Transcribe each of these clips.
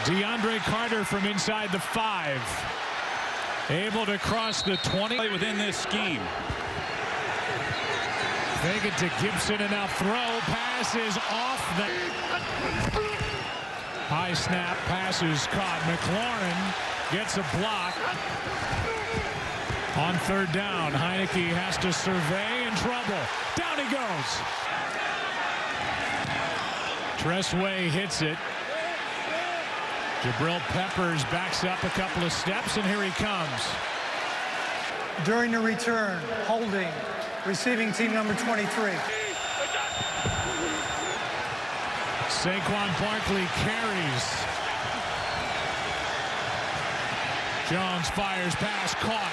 DeAndre Carter from inside the 5. Able to cross the 20. Within this scheme. Take it to Gibson and now throw. Pass is off the high snap. Pass is caught. McLaurin gets a block. On third down, Heineke has to survey, in trouble. Down he goes. Tressway hits it. Jabril Peppers backs up a couple of steps, and here he comes. During the return, holding, receiving team number 23. Saquon Barkley carries. Jones fires pass, caught.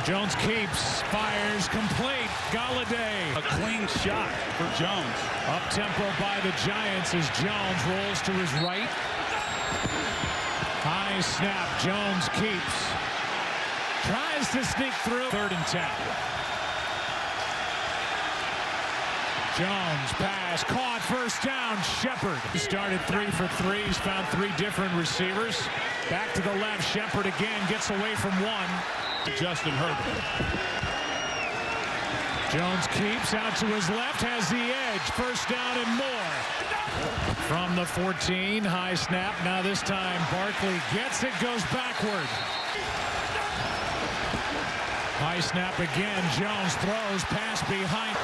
Jones keeps, fires, complete. Galladay. A clean shot for Jones. Up-tempo by the Giants as Jones rolls to his right. High snap, Jones keeps. Tries to sneak through. 3rd and 10. Jones pass, caught, first down, Shepard. He started 3 for 3. He's found 3 different receivers. Back to the left, Shepard again gets away from one. Justin Herbert. Jones keeps out to his left, has the edge, first down and more. From the 14, high snap. Now this time Barkley gets it, goes backward. High snap again. Jones throws, pass behind.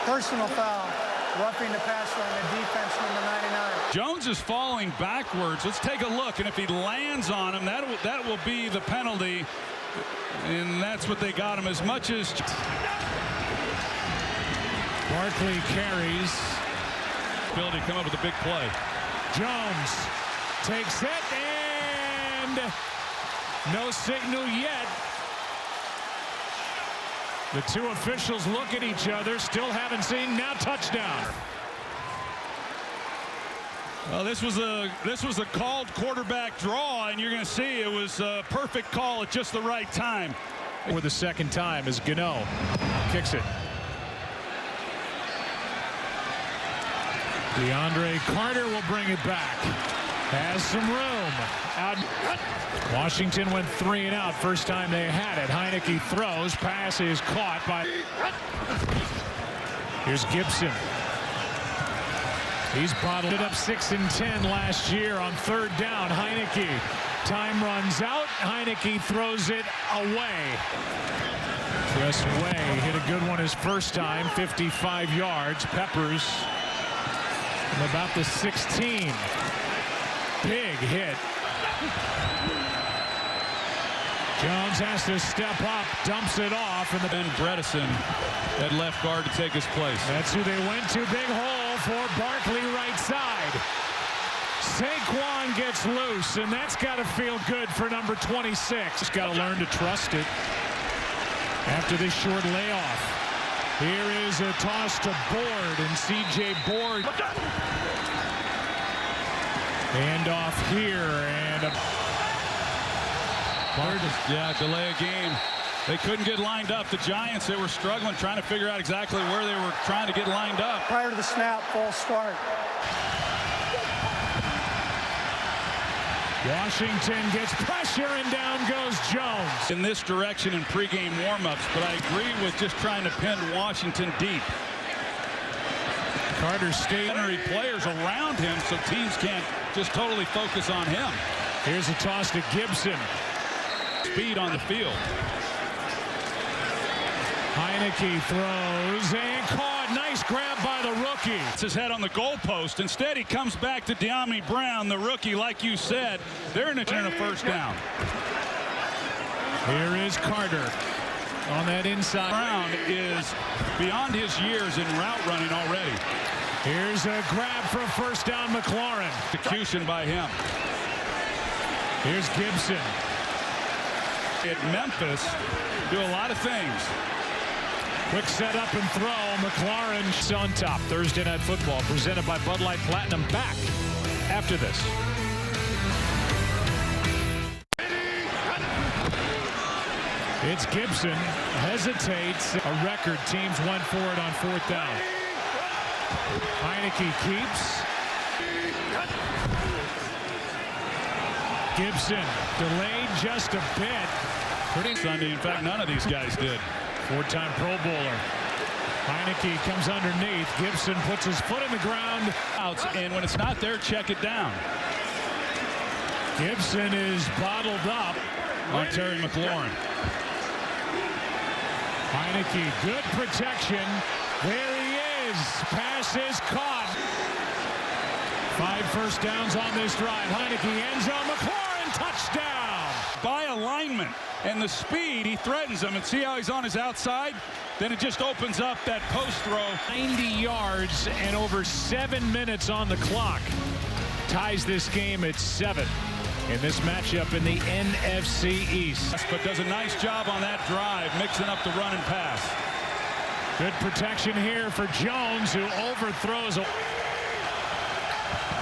Personal foul, roughing the passer on the defense, number 99. Jones is falling backwards. Let's take a look, and if he lands on him, that will be the penalty, and that's what they got him. As much as Barkley carries. Ability to come up with a big play. Jones takes it, and no signal yet. The 2 officials look at each other, still haven't seen, now touchdown. Well, this was a called quarterback draw, and you're going to see it was a perfect call at just the right time. For the second time as Gano kicks it. DeAndre Carter will bring it back. Has some room. Out. Washington went 3 and out. First time they had it. Heineke throws. Pass is caught by. Here's Gibson. He's bottled it up 6 and 10 last year on 3rd down. Heineke. Time runs out. Heineke throws it away. Tressway hit a good one his first time. 55 yards. Peppers from about the 16. Big hit. Jones has to step up, dumps it off, and Ben Bredesen at left guard to take his place. That's who they went to. Big hole for Barkley, right side. Saquon gets loose, and that's got to feel good for number 26. He's got to learn to trust it after this short layoff. Here is a toss to Board, and C.J. Board. Handoff here, and yeah, delay a game. They couldn't get lined up. The Giants, they were struggling, trying to figure out exactly where they were trying to get lined up. Prior to the snap, false start. Washington gets pressure, and down goes Jones. In this direction in pregame warmups, but I agree with just trying to pin Washington deep. Carter State. Players around him so teams can't just totally focus on him. Here's a toss to Gibson. Speed on the field. Heineke throws and caught. Nice grab by the rookie. It's his head on the goalpost. Instead, he comes back to Dyami Brown, the rookie, like you said. They're in a first down. Here is Carter on that inside. Brown is beyond his years in route running already. Here's a grab for a first down, McLaurin. Execution by him. Here's Gibson. At Memphis, do a lot of things. Quick setup and throw. McLaurin on top. Thursday Night Football presented by Bud Light Platinum. Back after this. It's Gibson. Hesitates. A record. Teams went for it on 4th down. Heineke keeps. Gibson delayed just a bit. Pretty Sunday. In fact, none of these guys did. Four-time Pro Bowler. Heineke comes underneath. Gibson puts his foot in the ground. Outs, and when it's not there, check it down. Gibson is bottled up On Terry McLaurin. Heineke, good protection. There he is. Pass is caught. 5 first downs on this drive. Heineke ends on McLaurin. Touchdown. By alignment and the speed, he threatens him. And see how he's on his outside? Then it just opens up that post throw. 90 yards and over 7 minutes on the clock. Ties this game at 7 in this matchup in the NFC East. But does a nice job on that drive, mixing up the run and pass. Good protection here for Jones, who overthrows.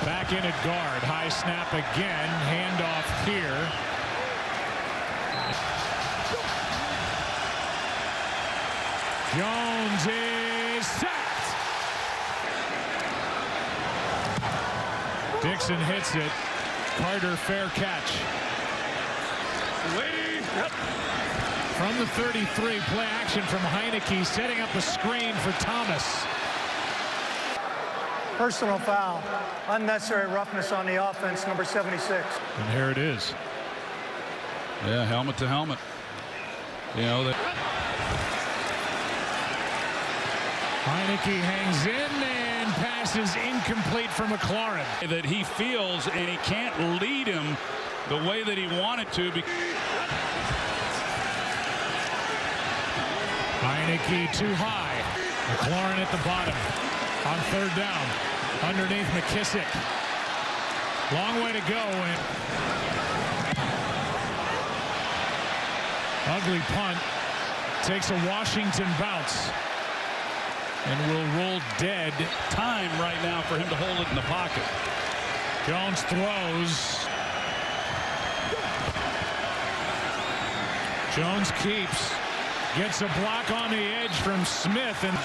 Back in at guard. High snap again. Handoff here. Jones is sacked. Dixon hits it. Carter, fair catch. From the 33, play action from Heineke, setting up a screen for Thomas. Personal foul. Unnecessary roughness on the offense, number 76. And here it is. Yeah, helmet to helmet. You know that. Heineke hangs in and passes incomplete for McLaurin. That he feels, and he can't lead him the way that he wanted to. Heineke too high. McLaurin at the bottom on 3rd down. Underneath McKissick. Long way to go. And ugly punt. Takes a Washington bounce. And will roll dead. Time right now for him to hold it in the pocket. Jones throws. Jones keeps. Gets a block on the edge from Smith. And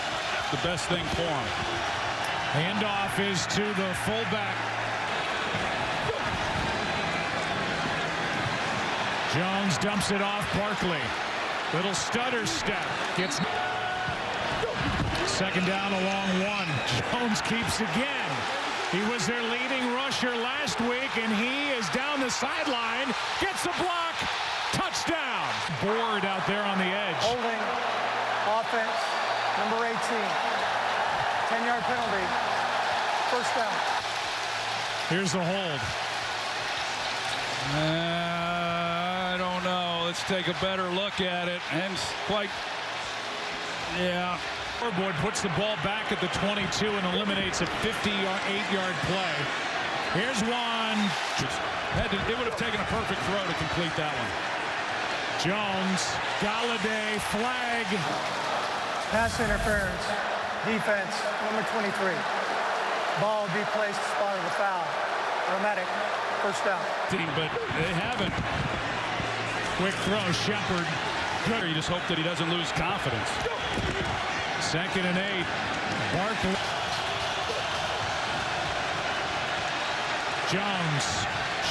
the best thing for him. Handoff is to the fullback. Jones dumps it off Barkley. Little stutter step. Gets 2nd down along 1. Jones keeps again. He was their leading rusher last week, and he is down the sideline. Gets a block. Touchdown. Board out there on the edge. Holding offense, number 18. 10-yard penalty. 1st down. Here's the hold. I don't know. Let's take a better look at it. And quite, yeah. Scoreboard puts the ball back at the 22 and eliminates a 58-yard play. Here's one. It would have taken a perfect throw to complete that one. Jones, Galladay, flag. Pass interference. Defense, number 23. Ball will be placed spot of the foul. Automatic. 1st down. But they haven't. Quick throw, Shepard. You just hope that he doesn't lose confidence. 2nd and 8. Barkley. Jones,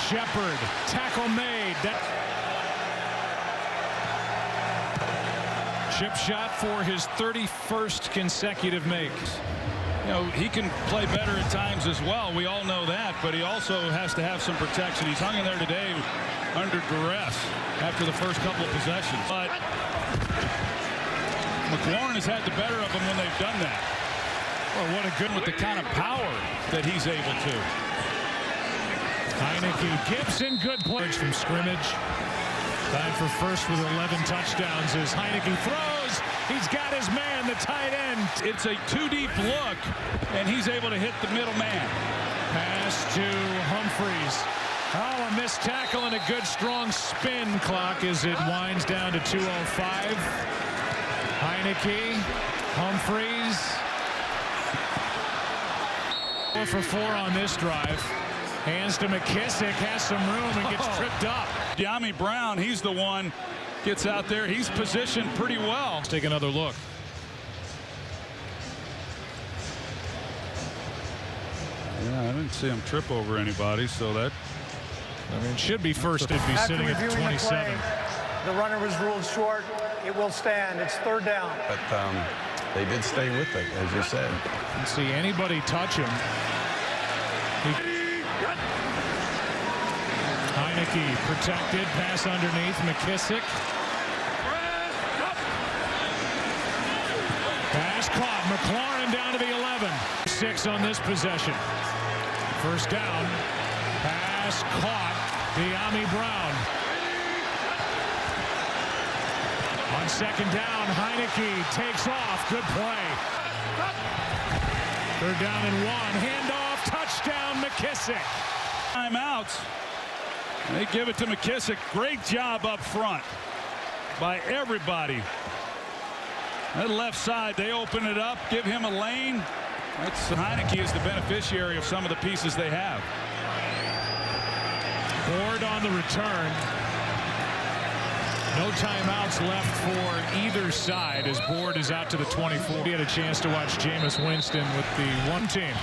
Shepard, tackle made. Chip shot for his 31st consecutive make. You know, he can play better at times as well. We all know that, but he also has to have some protection. He's hung in there today under duress after the first couple of possessions. But McLaurin has had the better of him when they've done that. Well, what a good with the kind of power that he's able to. Heineke, Gibson, good play from scrimmage. Tied for first with 11 touchdowns as Heineke throws. He's got his man, the tight end. It's a 2-deep look, and he's able to hit the middle man. Pass to Humphreys. Oh, a missed tackle and a good strong spin clock as it winds down to 2:05. Heineke, Humphreys. 4 for 4 on this drive. Hands to McKissick, has some room and gets tripped up. Dyami Brown, he's the one, gets out there. He's positioned pretty well. Let's take another look. Yeah, I didn't see him trip over anybody, so that. I mean, it should be first. It'd be After sitting at reviewing the 27. play, the runner was ruled short. It will stand. It's third down. But they did stay with it, as you said. Didn't see anybody touch him. Heineke protected. Pass underneath. McKissick. Pass caught. McLaurin down to the 11. 6 on this possession. First down. Pass caught. De'Ami Brown. On second down, Heineke takes off. Good play. Third down and 1. Handoff. Touchdown, McKissick. Timeouts. They give it to McKissick. Great job up front by everybody. That left side, they open it up, give him a lane. That's Heineke is the beneficiary of some of the pieces they have. Board on the return. No timeouts left for either side as Board is out to the 24. We had a chance to watch Jameis Winston with the one team.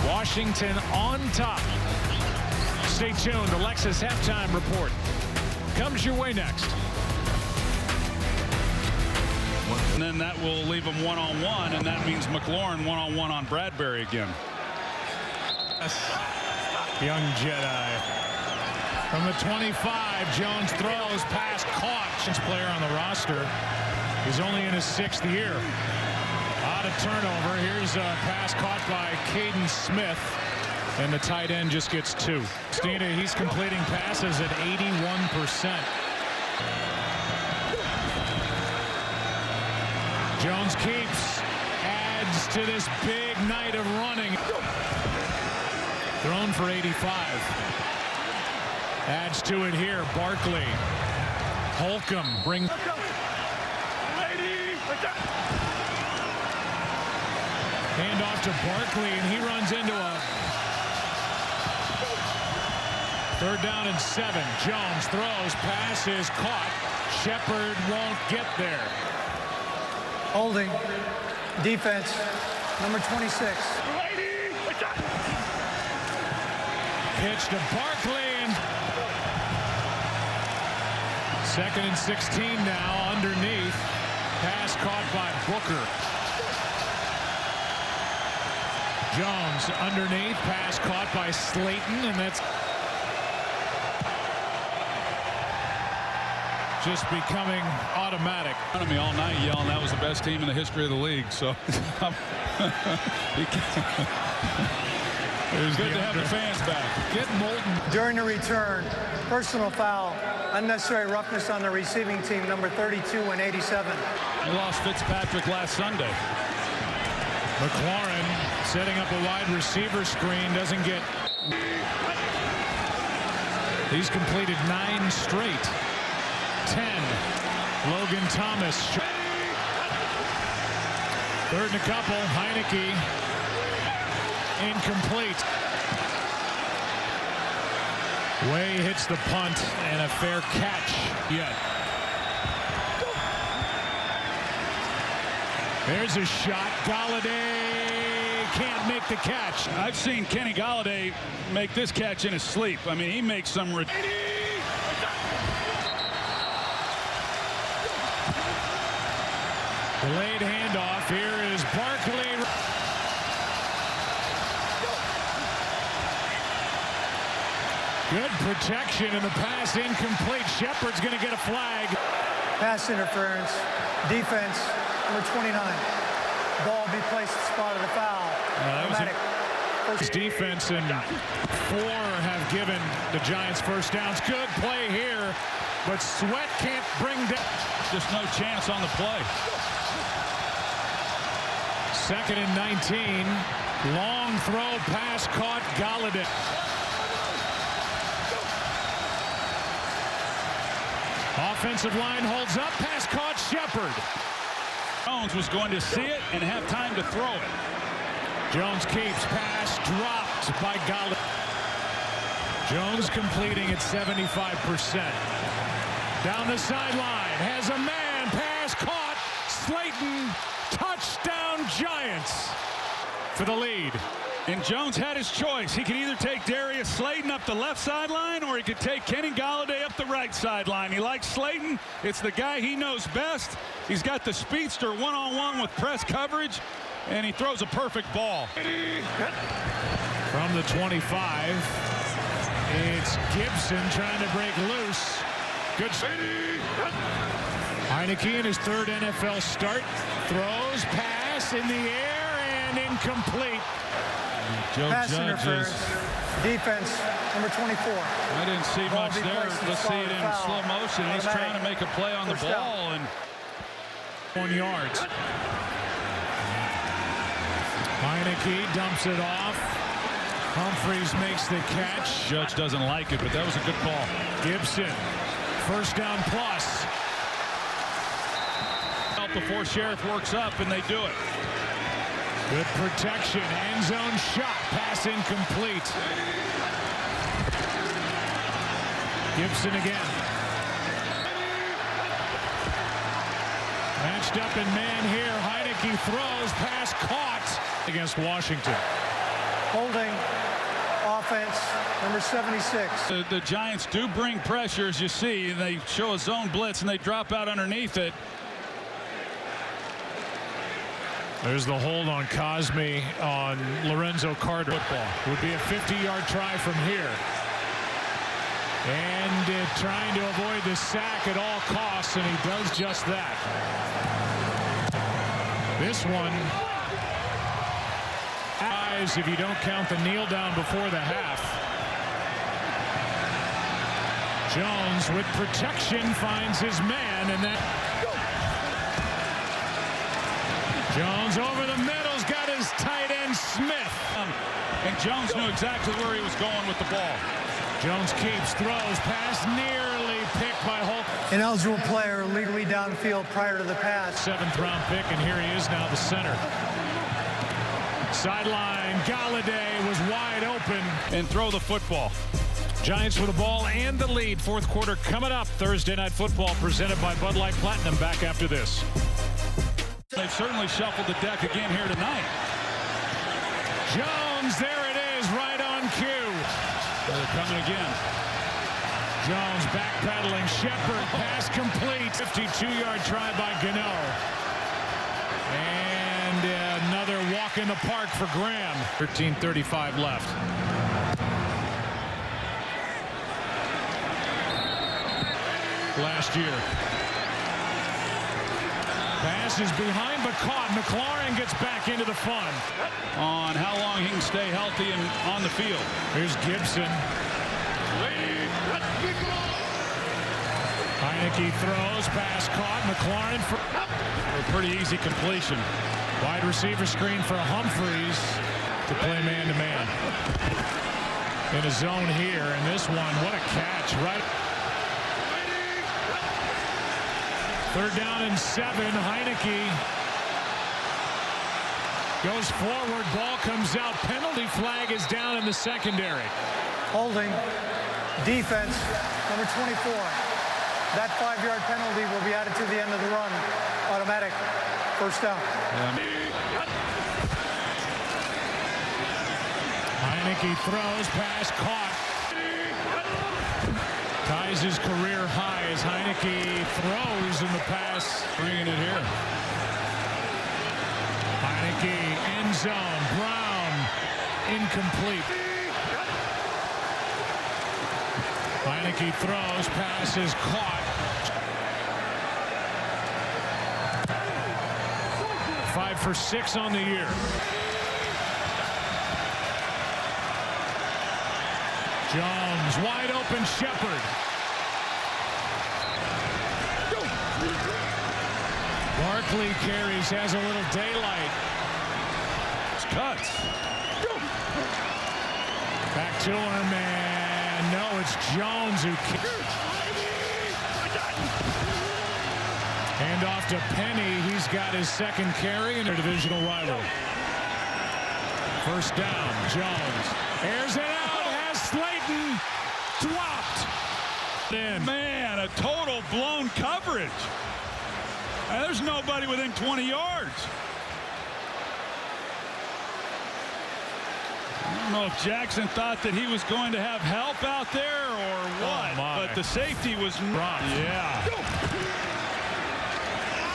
Washington on top. Stay tuned. The Lexus halftime report comes your way next. And then that will leave him one-on-one, and that means McLaurin one-on-one on Bradbury again. Young Jedi. From the 25, Jones throws, pass caught. Player on the roster. He's only in his 6th year. Out of turnover. Here's a pass caught by Caden Smith. And the tight end just gets 2. Stina, he's completing passes at 81%. Jones keeps, adds to this big night of running. Thrown for 85. Adds to it here. Barkley. Holcomb brings. Hand off to Barkley, and he runs into a third down and 7. Jones throws, pass is caught. Shepard won't get there. Holding. Defense. Number 26. Pitch to Barkley. And 2nd and 16 now underneath. Pass caught by Booker. Jones underneath. Pass caught by Slayton, and that's just becoming automatic. Front of me all night yelling that was the best team in the history of the league. So it's good to have the fans back. Get Moulton. During the return, personal foul, unnecessary roughness on the receiving team, number 32 and 87. We lost Fitzpatrick last Sunday. McLaurin setting up a wide receiver screen, doesn't get. He's completed 9 straight. 10. Logan Thomas. 3rd and a couple. Heineke. Incomplete. Way hits the punt and a fair catch yet. There's a shot. Golladay can't make the catch. I've seen Kenny Golladay make this catch in his sleep. I mean, he makes some. Delayed handoff. Here is Barkley. Good protection, and the pass incomplete. Shepard's going to get a flag. Pass interference. Defense. Number 29. Ball be placed at the spot of the foul. Automatic. First defense, and 4 have given the Giants first downs. Good play here, but Sweat can't bring down. Just no chance on the play. 2nd and 19. Long throw, pass caught. Golladay. Offensive line holds up. Pass caught. Shepard. Jones was going to see it and have time to throw it. Jones keeps. Pass dropped by Golladay. Jones completing at 75%. Down the sideline. Has a man. Pass caught. Slayton. Touchdown Giants for the lead. And Jones had his choice. He could either take Darius Slayton up the left sideline, or he could take Kenny Golladay up the right sideline. He likes Slayton. It's the guy he knows best. He's got the speedster one-on-one with press coverage, and he throws a perfect ball. From the 25, it's Gibson trying to break loose. Good. Heineke in his third NFL start. Throws, pass in the air, and incomplete. Joe Pass Judge interference. Defense, number 24. I didn't see Ball much be there. placed in Let's see spot it of in foul. slow motion. He's Automatic. trying to make a play on the First down. ball, and 1 yards. Heineke dumps it off. Humphreys makes the catch. Judge doesn't like it, but that was a good call. Gibson, first down plus. Before Sheriff works up, and they do it. Good protection, end zone shot, pass incomplete. Gibson again. Matched up in man here. Heineke throws, pass caught against Washington. Holding. Offense, number 76. The Giants do bring pressure, as you see, and they show a zone blitz, and they drop out underneath it. There's the hold on Cosme on Lorenzo Carter. Football would be a 50-yard try from here. And trying to avoid the sack at all costs, and he does just that. This one, if you don't count the kneel down before the half. Jones with protection finds his man, and then Jones over the middle's got his tight end Smith. And Jones knew exactly where he was going with the ball. Jones keeps, throws, pass nearly picked by Holt. Ineligible player legally downfield prior to the pass. 7th round pick, and here he is now, the center. Sideline, Golladay was wide open. And throw the football. Giants with the ball and the lead. Fourth quarter coming up. Thursday Night Football presented by Bud Light Platinum. Back after this. They've certainly shuffled the deck again here tonight. Jones, there it is, right on cue. They're coming again. Jones backpedaling. Shepard, pass complete. 52-yard try by Gano. And another walk in the park for Graham. 13:35 left. Last year. Pass is behind but caught. McLaurin gets back into the fun. On how long he can stay healthy and on the field. Here's Gibson. Heineke throws, pass caught. McLaurin for A pretty easy completion. wide receiver screen for Humphreys to play man-to-man. In a zone here, and this one, what a catch, right? 3rd down and 7. Heineke goes forward, ball comes out. Penalty flag is down in the secondary. Holding. Defense, number 24. That 5-yard penalty will be added to the end of the run. Automatic. First down. Heineke throws, pass caught. Ties his career high as Heineke throws in the pass. Bringing it here. Heineke, end zone. Brown, incomplete. Heineke throws, pass is caught. 5 for 6 on the year. Jones, wide open, Shepard. Barkley carries, has a little daylight. It's cuts. Back to him, and no, it's Jones who hand off to Penny. He's got his second carry in their divisional rival. First down, Jones airs it out, has Slayton dropped. Man, a total blown coverage. There's nobody within 20 yards. don't know if Jackson thought that he was going to have help out there or what, but the safety was rough. Yeah.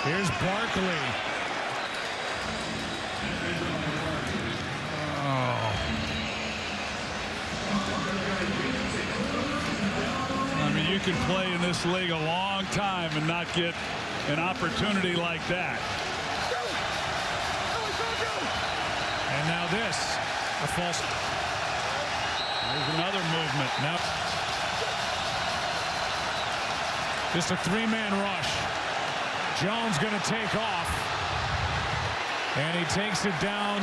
Here's Barkley. I mean, you can play in this league a long time and not get an opportunity like that. And now this, a false. There's another movement. Now, just a three-man rush. Jones going to take off. And he takes it down.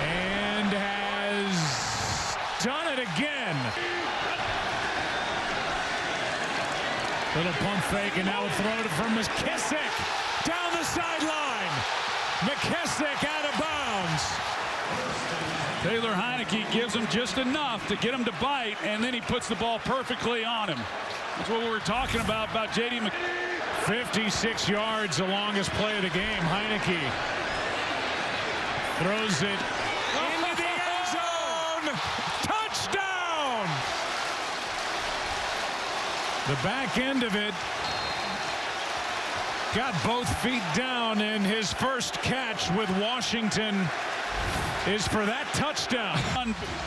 And has done it again. Little pump fake, and now a throw from McKissick. Down the sideline. McKissick out of bounds. Taylor Heinicke gives him just enough to get him to bite, and then he puts the ball perfectly on him. That's what we were talking about J.D. McKissick. 56 yards, the longest play of the game. Heinicke throws it into the end zone. Touchdown! The back end of it got both feet down, and his first catch with Washington is for that touchdown.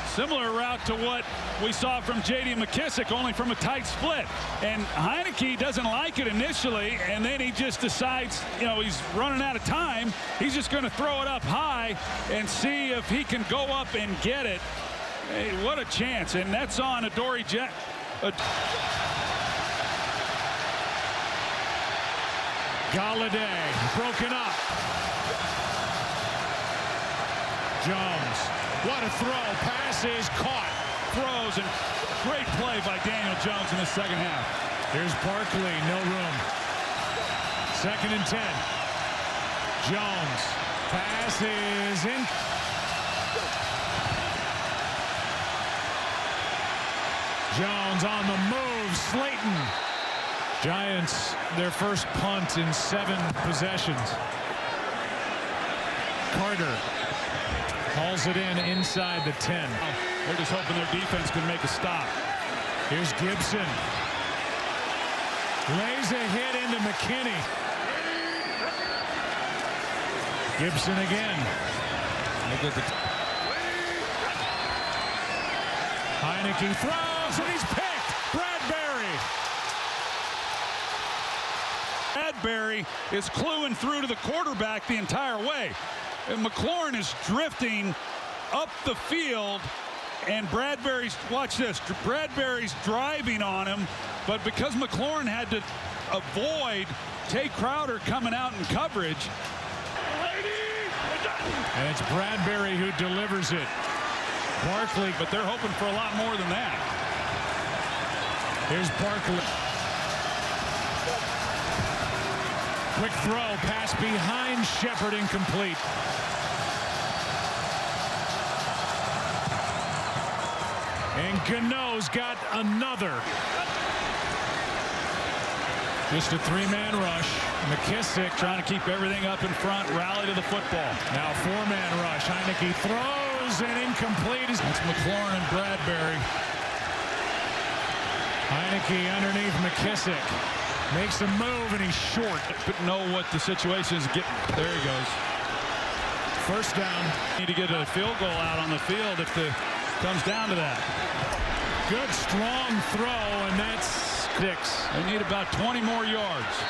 Similar route to what we saw from J.D. McKissick, only from a tight split. And Heinicke doesn't like it initially, and then he just decides, you know, he's running out of time. He's just going to throw it up high and see if he can go up and get it. Hey, what a chance. And that's on Adoree Jackson. Galladay broken up. Jones, what a throw. Pass is caught. Throws, and great play by Daniel Jones in the second half. Here's Barkley, no room. 2nd and 10. Jones, pass is in. Jones on the move. Slayton. Giants, their first punt in 7 possessions. Carter hauls it in inside the 10. They're just hoping their defense can make a stop. Here's Gibson. Lays a hit into McKinney. Gibson again. Heinicke throws, and he's picked. Bradbury. Bradbury is cluing through to the quarterback the entire way. And McLaurin is drifting up the field, and Bradbury's, watch this, Bradbury's driving on him, but because McLaurin had to avoid Tay Crowder coming out in coverage. And it's Bradbury who delivers it. Barkley, but they're hoping for a lot more than that. Here's Barkley. Quick throw, pass behind Shepard, incomplete. And Gano's got another. Just a 3-man rush. McKissick trying to keep everything up in front, rally to the football. Now 4-man rush. Heinicke throws and incomplete. It's McLaurin and Bradbury. Heinicke underneath McKissick. Makes a move, and he's short. But know what the situation is. There he goes. First down. Need to get a field goal out on the field if it comes down to that. Good, strong throw, and that's 6. They need about 20 more yards.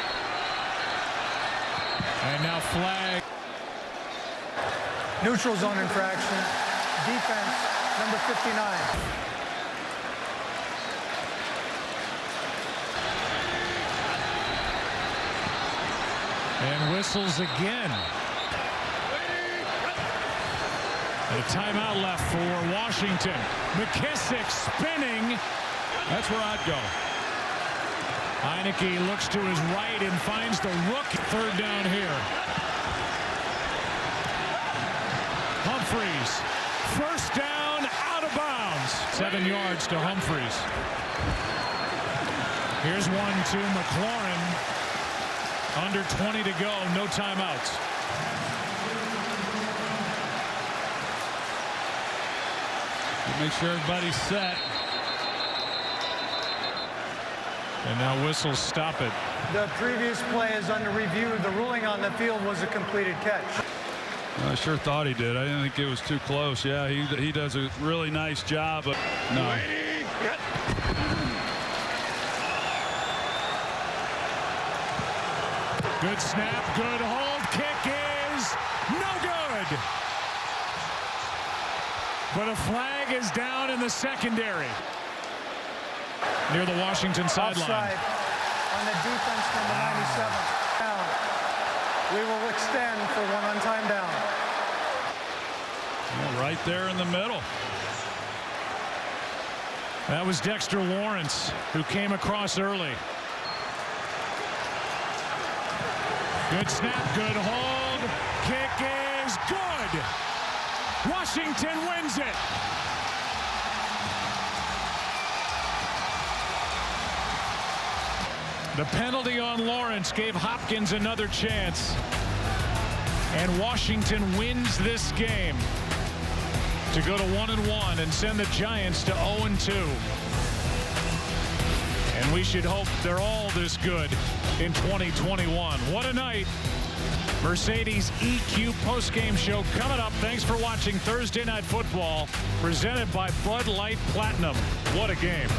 And now flag. Neutral zone infraction. Defense, number 59. And whistles again. And a timeout left for Washington. McKissick spinning. That's where I'd go. Heinicke looks to his right and finds the rookie. 3rd down here. Humphreys. First down, out of bounds. 7 yards to Humphreys. Here's one to McLaurin. Under 20 to go, no timeouts. Make sure everybody's set. And now whistles stop it. The previous play is under review. The ruling on the field was a completed catch. I sure thought he did. I didn't think it was too close. Yeah, he does a really nice job. No. Good snap, good hold. Kick is no good. But a flag is down in the secondary. Near the Washington sideline. Offside on the defense, number 97. Down. We will extend for one on time down. Yeah, right there in the middle. That was Dexter Lawrence, who came across early. Good snap, good hold. Kick is good. Washington wins it. The penalty on Lawrence gave Hopkins another chance. And Washington wins this game to go to 1-1 and send the Giants to 0-2. And we should hope they're all this good in 2021. What a night. Mercedes EQ postgame show coming up. Thanks for watching Thursday Night Football, presented by Bud Light Platinum. What a game.